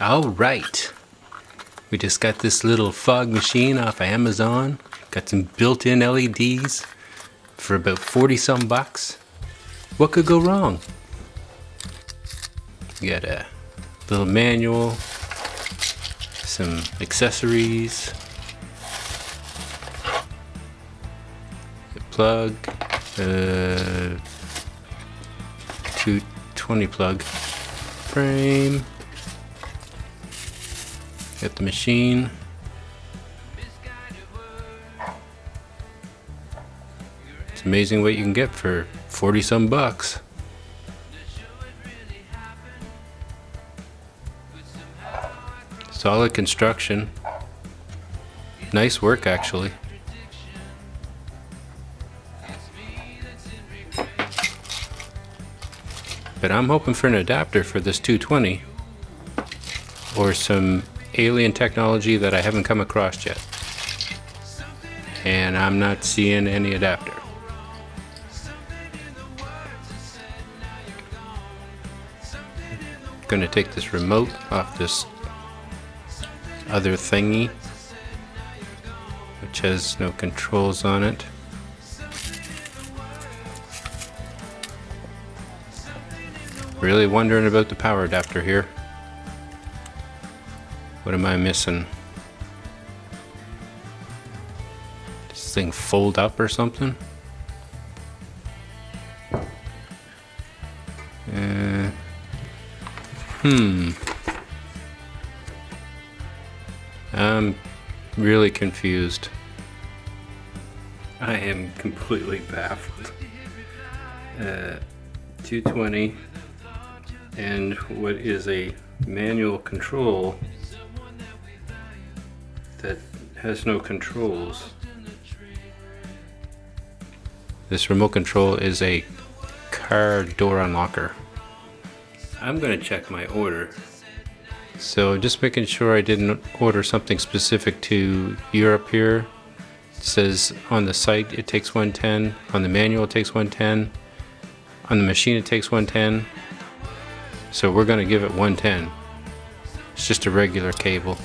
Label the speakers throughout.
Speaker 1: Alright, we just got this little fog machine off of Amazon. Got some built-in LEDs for about 40 some bucks. What could go wrong? You got a little manual, some accessories, a plug, 220 plug frame. Got the machine. It's amazing what you can get for 40 some bucks. Solid construction. Nice work actually. But I'm hoping for an adapter for this 220 or some alien technology that I haven't come across yet. And I'm not seeing any adapter. Gonna take this remote off this other thingy, which has no controls on it. Really wondering about the power adapter here. What am I missing? Does this thing fold up or something? I'm really confused. I am completely baffled. 220 and what is a manual control that has no controls. This remote control is a car door unlocker. I'm gonna check my order. So just making sure I didn't order something specific to Europe here. It says on the site it takes 110, on the manual it takes 110, on the machine it takes 110. So we're gonna give it 110. It's just a regular cable.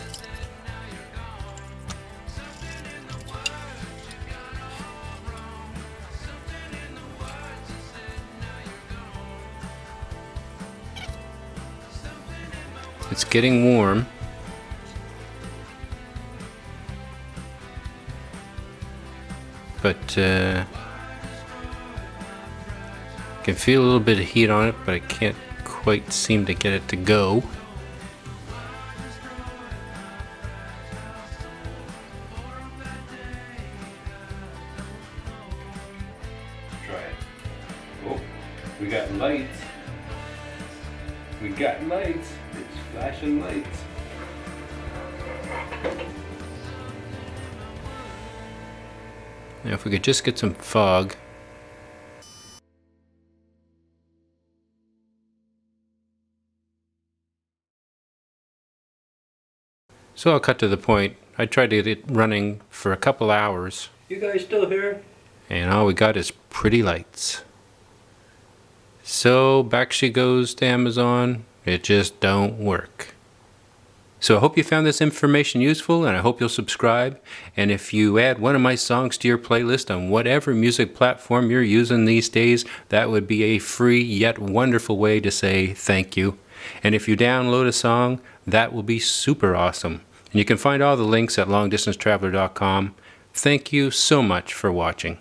Speaker 1: It's getting warm. But I can feel a little bit of heat on it, but I can't quite seem to get it to go. Try it. Oh, we got lights. We got lights. It's flashing lights. Now if we could just get some fog. So I'll cut to the point. I tried to get it running for a couple hours.
Speaker 2: You guys still here?
Speaker 1: And all we got is pretty lights. So back she goes to Amazon. It just don't work. So I hope you found this information useful, and I hope you'll subscribe. And if you add one of my songs to your playlist on whatever music platform you're using these days, that would be a free yet wonderful way to say thank you. And if you download a song, that will be super awesome. And you can find all the links at longdistancetraveler.com. Thank you so much for watching.